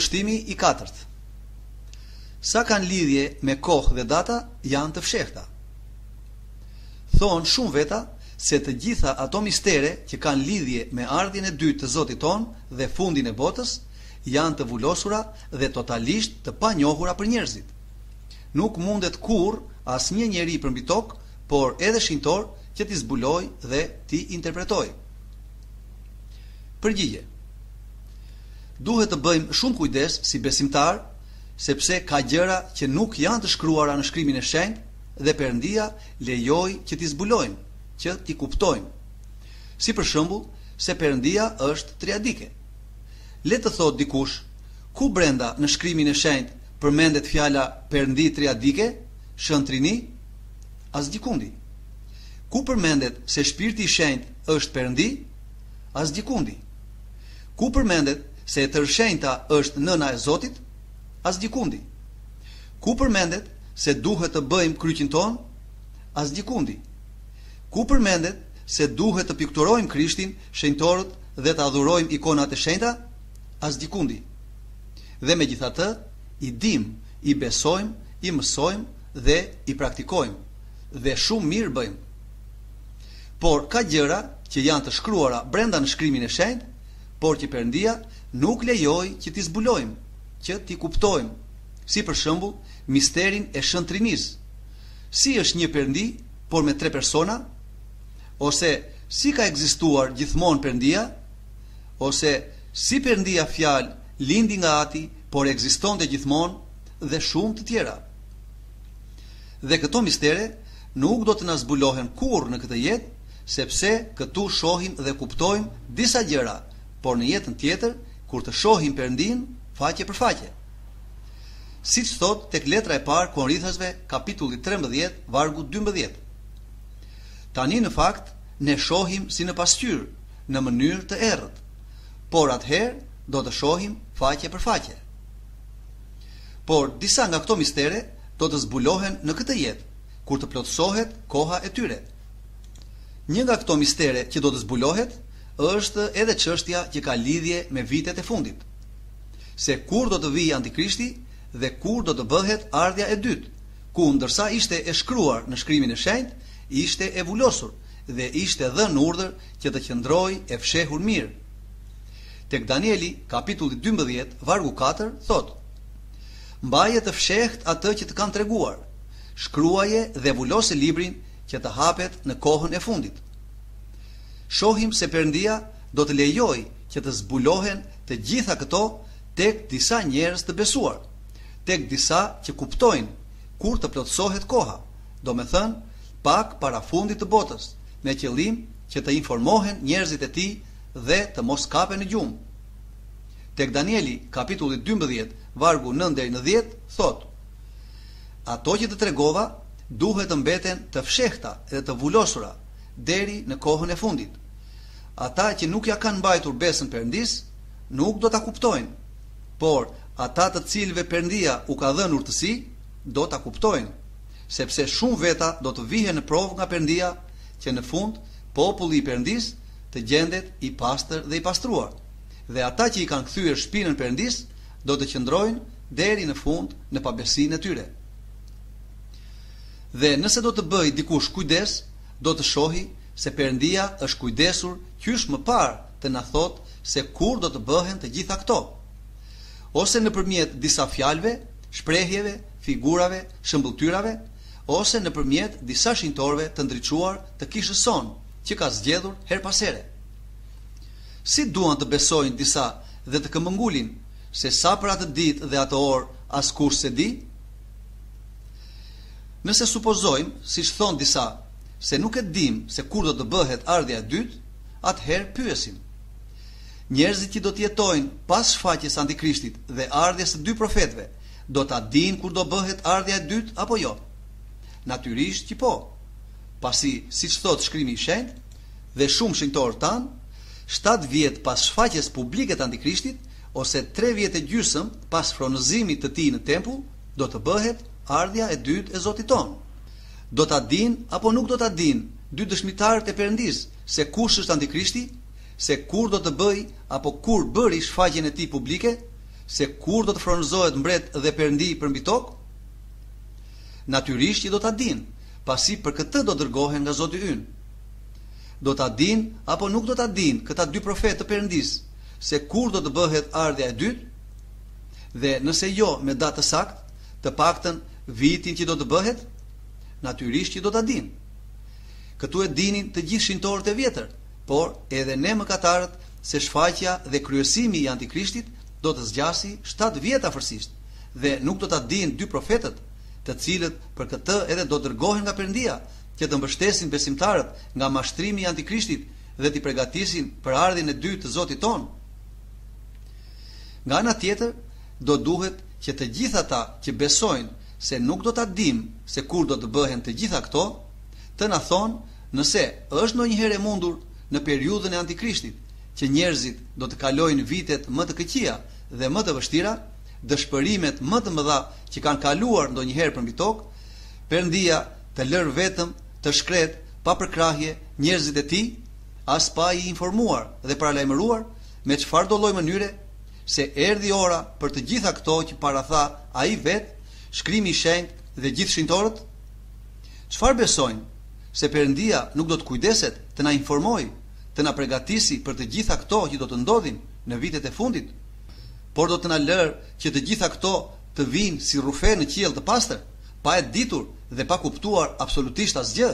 Kundërshtimi i katërt. Sa kanë lidhje me kohë dhe data janë të fshehta. Thonë shumë veta se të gjitha ato mistere që kanë lidhje me ardhjen e dytë të Zotit ton dhe fundin e botës janë të vulosura dhe totalisht të panjohura për njerëzit. Nuk mundet kurrë asnjë njeri përmbi tokë, por edhe shinjtor që t'i zbuloj dhe t'i interpretoj. Përgjigje. Duhet të bëjmë shumë kujdes si besimtar, sepse ka gjëra që nuk janë të shkruara në shkrimin e shenjtë dhe Perëndia lejoi që t'i zbulojmë, që t'i kuptojmë. Si për shembull, se Perëndia është triadike. Le të thotë dikush, ku brenda në shkrimin e shenjtë përmendet fjala Perëndi triadike, Shëntrini? Asgjikundi. Ku përmendet se Shpirti i Shenjtë është Perëndi? Asgjikundi. Ku përmendet se e tërshenjta është nëna e Zotit? Asgjikundi. Ku përmendet se duhet të bëjmë kryqin ton? Asgjikundi. Ku përmendet se duhet të pikturojmë Krishtin, shenjtorët dhe të adhurojmë ikonat e shenjta? Asgjikundi. Dhe megjithatë, i dim, i besojmë, i mësojmë dhe i praktikojmë dhe shumë mirë bëjmë. Por ka gjëra që janë të shkruara brenda në shkrimin e shenjtë, por që Perëndia nuk lejoi që t'i zbulojmë, që t'i kuptojmë, si për shembull misterin e Shëntrinisë. Si është një Perëndi, por me 3 persona? Ose si ka ekzistuar gjithmonë Perëndia? Ose si Perëndia fjalë lindi nga Ati, por ekzistonte gjithmonë, dhe shumë të tjera. Dhe këto mistere nuk do të na zbulohen kurrë në këtë jetë, sepse këtu shohim dhe kuptojmë disa gjëra, por në jetën tjetër, kur të shohim Perëndin faqe për faqe. Siç thot tek letra e parë Korinthasve, kapitulli 13, vargu 12. Tani në fakt ne shohim si në pasqyrë, në mënyrë të errët, por atëherë do të shohim faqe për faqe. Por disa nga këto mistere do të zbulohen në këtë jetë, kur të plotësohet koha e tyre. Një nga këto mistere që do të zbulohet është edhe çështja që ka lidhje me vitet e fundit. Se kur do të vijë Antikrishti dhe kur do të bëhet ardhja e dytë, ku ndërsa ishte e shkruar në shkrimin e shenjtë, ishte e vulosur dhe ishte dhënë urdhër që të qëndrojë e fshehur mirë. Tek Danieli, kapitulli 12, vargu 4, thot: Mbaje të fshehtë atë që të kanë treguar, shkruaje dhe vulose librin që të hapet në kohën e fundit. Shohim se Perëndia do të lejojë që të zbulohen të gjitha këto tek disa njerëz të besuar, tek disa që kuptojnë kur të plotësohet koha, domethënë pak para fundit të botës, me qëllim që të informohen njerëzit e tij dhe të mos kapen në gjumë. Tek Danieli, kapitulli 12, vargu 9 deri në 10, thot: Ato që të tregova duhet të mbeten të fshehta dhe të vulosura deri në kohën e fundit. Ata që nuk ja kanë mbajtur besën Perëndis, nuk do ta kuptojnë, por ata të cilëve Perëndia u ka dhënë urtësi, do ta kuptojnë, sepse shumë veta do të vihen në provë nga Perëndia, që në fund populli i Perëndis të gjendet i pastër dhe i pastruar, dhe ata që i kanë kthyer shpinën Perëndis do të qëndrojnë deri në fund në pabesinë e tyre. Dhe nëse do të bëj dikush kujdes, do të shohi se Perëndia është kujdesur qysh më parë të na thotë se kur do të bëhen të gjitha këto. Ose nëpërmjet disa fjalëve, shprehjeve, figurave, shëmbulltyrave, ose nëpërmjet disa shinjtorëve të ndriçuar të kishës son, që ka zgjedhur her pas here. Si duan të besojnë disa dhe të këmbëngulin se sa për atë ditë dhe atë orë askush se di? Nëse supozojmë, siç thon disa, se nuk e dim se kur do të bëhet ardhja e dytë, atëherë pyesim: njerëzit që do të jetojnë pas shfaqjes së Antikrishtit dhe ardhjes së dy profetëve, do ta dinë kur do bëhet ardhja e dytë apo jo? Natyrisht që po. Pasi, siç thot shkrimi i shenjtë dhe shumë shenjtorë tan, 7 vjet pas shfaqjes publike të Antikrishtit ose 3 vjet e gjysmë pas fronëzimit të tij në tempull, do të bëhet ardhja e dytë e Zotit ton. Do ta dinë apo nuk do ta dinë dy dëshmitarët e Perëndis se kush është Antikrishti, se kur do të bëj apo kur bëri shfaqjen e tij publike, se kur do të fronizohet mbret dhe perëndi për mbi tokë? Natyrisht që do ta dinë, pasi për këtë do dërgohen nga Zoti ynë. Do ta dinë apo nuk do ta dinë këta dy profetë të Perëndis se kur do të bëhet ardhja e dytë? Dhe nëse jo me datë të saktë, të paktën vitin që do të bëhet, natyrisht që do ta dinë. Këtu e dinin të gjithë shintorët e vjetër, por edhe ne mëkatarët se shfaqja dhe kryesimi i Antikrishtit do të zgjasi 7 vjet afërsisht, dhe nuk do ta dinë dy profetët, të cilët për këtë edhe do dërgohen nga Perëndia, që të mbështesin besimtarët nga mashtrimi i Antikrishtit dhe t'i përgatisin për ardhjen e dytë të Zotit ton. Nga ana tjetër, do duhet që të gjithë ata që besojnë se nuk do ta dimë se kur do të bëhen të gjitha këto, të na thonë nëse është ndonjëherë e mundur në periudhën e Antikrishtit që njerëzit do të kalojnë vitet më të këqija dhe më të vështira, dëshpërimet më të mëdha që kanë kaluar ndonjëherë përmbi tokë, Perëndia të lër vetëm të shkret pa përkrahje njerëzit e tij, as pa i informuar dhe paralajmëruar me çfarë do lloj mënyre, se erdhi ora për të gjitha këto që paratha ai vet, Shkrimi i Shenjtë dhe gjithë shintorët? Çfarë besojnë? Se Perëndia nuk do të kujdeset të na informojë, të na përgatisi për të gjitha këto që do të ndodhin në vitet e fundit, por do të na lërë që të gjitha këto të vinë si rrufe në qiell të pastër, pa e ditur dhe pa kuptuar absolutisht asgjë.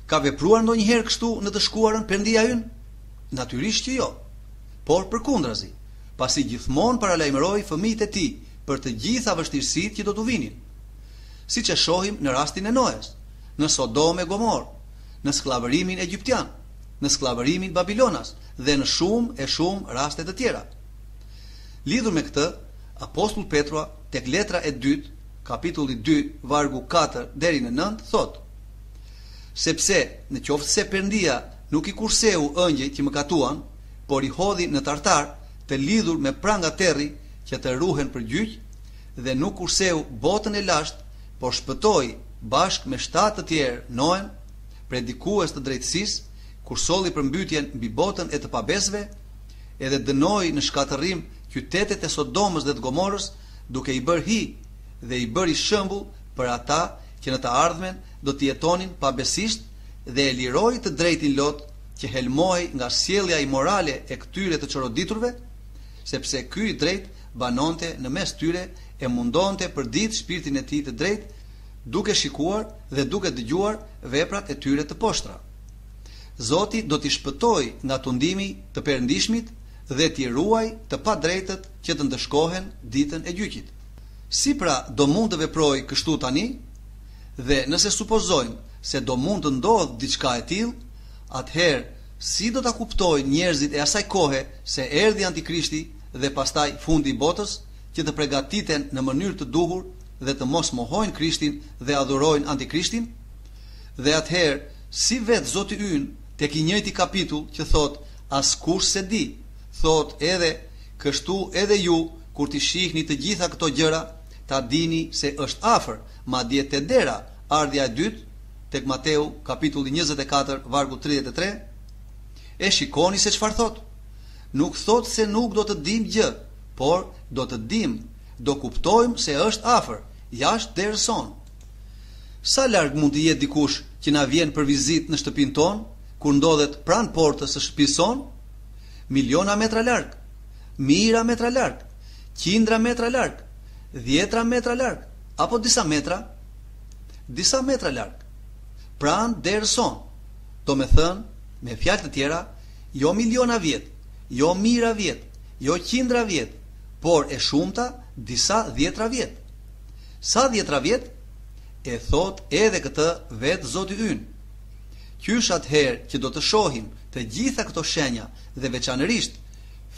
Ka vepruar ndonjëherë kështu në të shkuarën Perëndia ynë? Natyrisht që jo. Por përkundrazi, pasi gjithmonë paralajmëroi fëmijët e tij për të gjitha vështirësitë që do t'u vinin. Siç e shohim në rastin e Noes, në Sodom e Gomor, në skllavërimin egjiptian, në skllavërimin babilonas dhe në shumë raste të tjera. Lidhur me këtë, Apostull Petrua tek letra e dytë, kapitulli 2, vargu 4 deri në 9, thotë: sepse në qoftë se Perëndia nuk i kurseu ëngjëjt që mëkatuan, por i hodhi në tartar të lidhur me pranga terri që të ruhen për gjyq, dhe nuk kurseu botën e lashtë, por shpëtoi bashkë me 7 të tjerë Noen, predikues të drejtësisë, kur solli përmbytjen mbi botën e të pabesve, edhe dënoi në shkatërrim qytetet e Sodomës dhe të Gomorës, duke i bërë hi dhe i bëri shembull për ata që në të ardhmen do të jetonin pabesisht, dhe e liroi të drejtin Lot, që helmohej nga sjellja imorale e këtyre të çoroditurve, sepse ky i drejt banonte në mes tyre e mundonte për ditë shpirtin e tij të drejtë, duke shikuar dhe duke dëgjuar veprat e tyre të poshtra. Zoti do t'i shpëtoj nga tundimi të perëndishmit dhe t'i ruaj të padrejtët që të ndëshkohen ditën e gjyqit. Si pra do mund të veproj kështu tani? Dhe nëse supozojmë se do mund të ndodhë diçka e tillë, atëherë si do ta kuptojnë njerëzit e asaj kohe se erdhi Antikrishti dhe pastaj fundi i botës, që të përgatiten në mënyrë të duhur dhe të mos mohojnë Krishtin dhe adhurojnë Antikrishtin? Dhe atëherë si vetë Zoti ynë tek i njëjti kapitull që thot askush se di, thot edhe kështu edhe ju kur t'i shihni të gjitha këto gjëra, ta dini se është afër, madje te dera ardhja e dytë, tek Mateu kapitulli 24 vargu 33. E shikoni se çfarë thot. Nuk thot se nuk do të dim gjë, por do të dim, do kuptojmë se është afër, jashtë derës son. Sa larg mund të jetë dikush që na vjen për vizitë në shtëpinë tonë, kur ndodhet pranë portës së shtëpisë son? Miliona metra larg, mijëra metra larg, qindra metra larg, 10 metra larg, apo disa metra? Disa metra larg. Pranë derës son. Do me thënë, me fjalë të tjera, jo miliona vjet, jo mijëra vjet, jo qindra vjet, por e shumta disa 10 vjet. Sa 10 vjet? E thot edhe këtë vetë Zoti ynë. Qysh atëherë që do të shohim të gjitha këto shenja dhe veçanërisht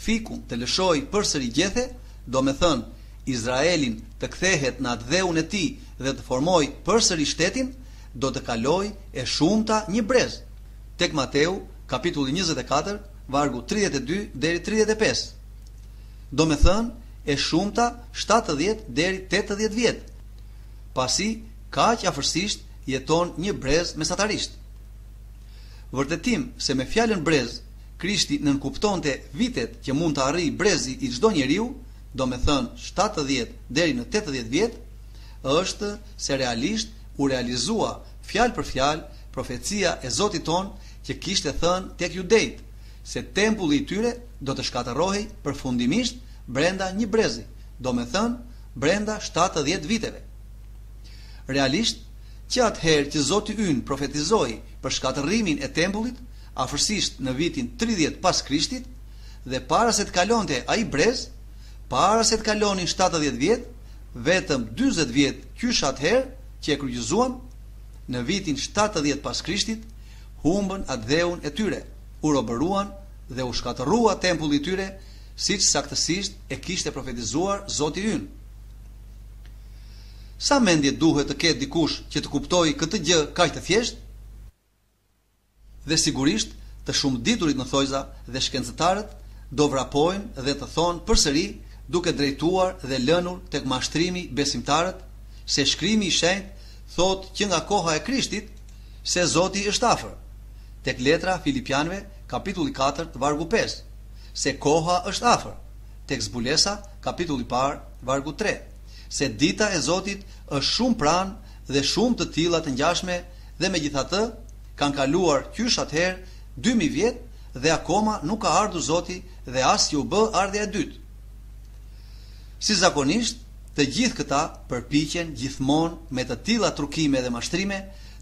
fikun të lëshoj përsëri gjethe, do me thënë Izraelin të kthehet në atë dheun e tij dhe të formoj përsëri shtetin, do të kaloj e shumta një brez. Tek Mateu kapitulli 24 vargu 32 deri 35. Do me thënë e shumta 70 deri 80 vjet. Pasi kaq afërsisht jeton një brez mesatarisht. Vërtetim se me fjalën brez, Krishti nënkuptonte vitet që mund të arrijë brezi i çdo njeriu, do me thënë 70 deri në 80 vjet, është se realisht u realizua fjalë për fjalë profecia e Zotit ton që kishte thënë tek judejt, se tempulli i tyre do të shkatërrohej përfundimisht brenda një brezi, do me thënë brenda 70 viteve. Realisht, që atëherë që Zoti ynë profetizoi për shkatërrimin e tempullit, afërsisht në vitin 30 pas Krishtit, dhe para se të kalonte ai brez, para se të kalonin 70 vjet, vetëm 40 vjet qysh atëherë që e kryqëzuan, në vitin 70 pas Krishtit, humbën atë dheun e tyre, u robëruan dhe u shkatërrua tempulli i tyre, siç saktësisht e kishte profetizuar Zoti ynë. Sa mendje duhet të ketë dikush që të kuptojë këtë gjë kaq të thjeshtë? Dhe sigurisht, të shumë diturit në thojza dhe shkencëtarët do vrapojnë dhe të thonë përsëri, duke drejtuar dhe lënur tek mashtrimi besimtarët, se shkrimi i shenjtë thotë që nga koha e Krishtit se Zoti është afër. Tek letra Filipianëve, kapitulli 4, vargu 5, se koha është afër. Tek zbulesa, kapitulli 1, vargu 3, se dita e Zotit është shumë pranë dhe shumë të tilla të ngjashme, dhe megjithatë kanë kaluar qysh atëherë 2000 vjet dhe akoma nuk ka ardhur Zoti dhe as që u bë ardhja e dytë. Si zakonisht, të gjithë këta përpiqen gjithmonë me të tilla trukime dhe mashtrime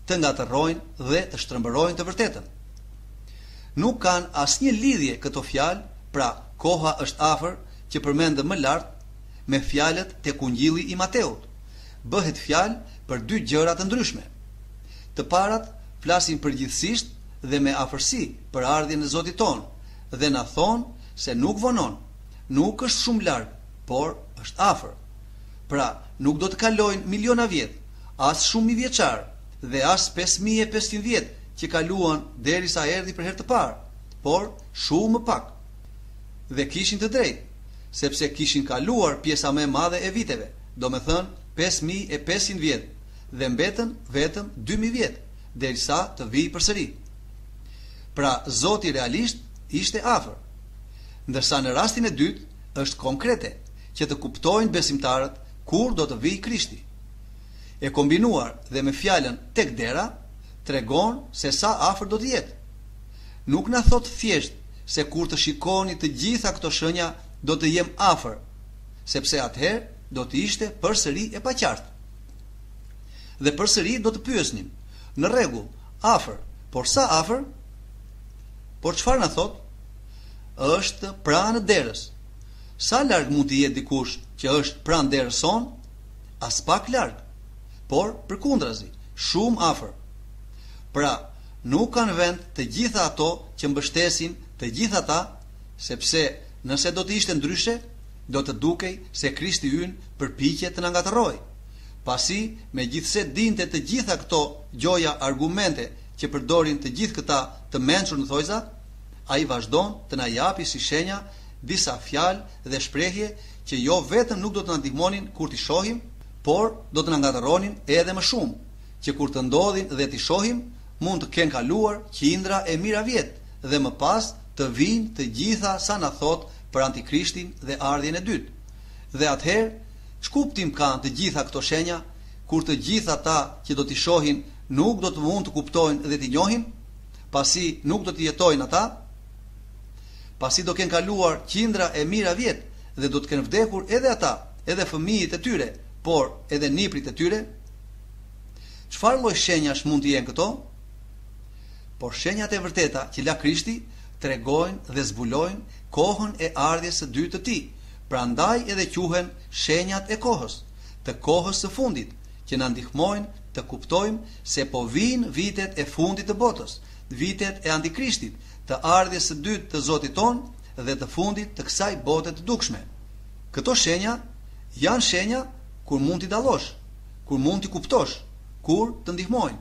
të ngatërrojnë dhe të shtrembërojnë të vërtetën. Nuk kanë asnjë lidhje këto fjalë, pra koha është afër, që përmendëm më lart, me fjalët tek Ungjilli i Mateut. Bëhet fjalë për dy gjëra të ndryshme. Të parat flasin përgjithsisht dhe me afërsi për ardhjen e Zotit ton, dhe na thonë se nuk vonon, nuk është shumë larg, por është afër. Pra, nuk do të kalojnë miliona vjet, as shumë mijë vjeçar, dhe as 5500 vjet që kaluan derisa erdhi për herë të parë, por shumë më pak. Dhe kishin të drejtë, sepse kishin kaluar pjesa më e madhe e viteve, do me thënë 5500 vjet, dhe mbetën vetëm 2000 vjet, derisa të vijë përsëri. Pra, Zoti realisht ishte afër. Ndërsa në rastin e dytë është konkrete, që të kuptojnë besimtarët kur do të vijë Krishti. E kombinuar dhe me fjalën tek dera, tregon se sa afër do të jetë. Nuk na thot thjesht se kur të shikoni të gjitha këto shenja do të jem afër, sepse atëherë do të ishte përsëri e paqartë. Dhe përsëri do të pyesnim, në rregull, afër, por sa afër? Por çfarë na thot? Është pranë derës. Sa larg mund të jetë dikush që është pranë derës son? As pak larg, por përkundrazi, shumë afër. Pra, nuk kanë vend të gjitha ato që mbështesin të gjitha ata, sepse nëse do të ishte ndryshe, do të dukej se Krishti ynë përpiqet të na ngatërrojë. Pasi, megjithse dinte të gjitha këto gjoja argumente që përdorin të gjithë këta të mençur në thojza, ai vazhdon të na japi si shenja disa fjalë dhe shprehje që jo vetëm nuk do të na ndihmonin kur t'i shohim, por do të na ngatërronin edhe më shumë, që kur të ndodhin dhe t'i shohim, mund të kenë kaluar qindra e mijëra vjet dhe më pas të vinë të gjitha sa na thot për Antikrishtin dhe ardhjen e dytë. Dhe atëherë, ç'kuptim kanë të gjitha këto shenja, kur të gjitha ata që do t'i shohin nuk do të mund të kuptojnë dhe t'i njohin, pasi nuk do të jetojnë ata, pasi do kenë kaluar qindra e mijëra vjet dhe do të kenë vdekur edhe ata, edhe fëmijët e tyre, por edhe niprit e tyre. Çfarë lloj shenjash mund të jenë këto? Por shenjat e vërteta që la Krishti tregojnë dhe zbulojnë kohën e ardhjes së dytë të tij. Prandaj edhe quhen shenjat e kohës, të kohës së fundit, që na ndihmojnë të kuptojmë se po vijnë vitet e fundit të botës, vitet e Antikrishtit, të ardhjes së dytë të Zotit ton dhe të fundit të kësaj bote të dukshme. Këto shenja janë shenja kur mund t'i dallosh, kur mund t'i kuptosh, kur të ndihmojnë.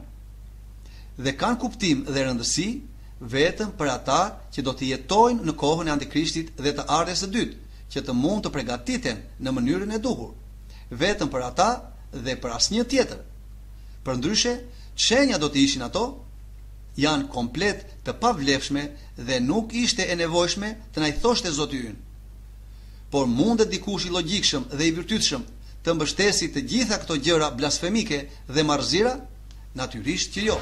Dhe kanë kuptim dhe rëndësi vetëm për ata që do të jetojnë në kohën e Antikrishtit dhe të ardhjes së dytë, që të mund të përgatiten në mënyrën e duhur. Vetëm për ata dhe për asnjë tjetër. Përndryshe, shenja do të ishin ato, janë komplet të pavlefshme dhe nuk ishte e nevojshme të na i thoshte Zoti ynë. por mundet dikush i logjikshëm dhe i virtytshëm të mbështesë të gjitha këto gjëra blasfemike dhe marrëzira? Natyrisht që jo.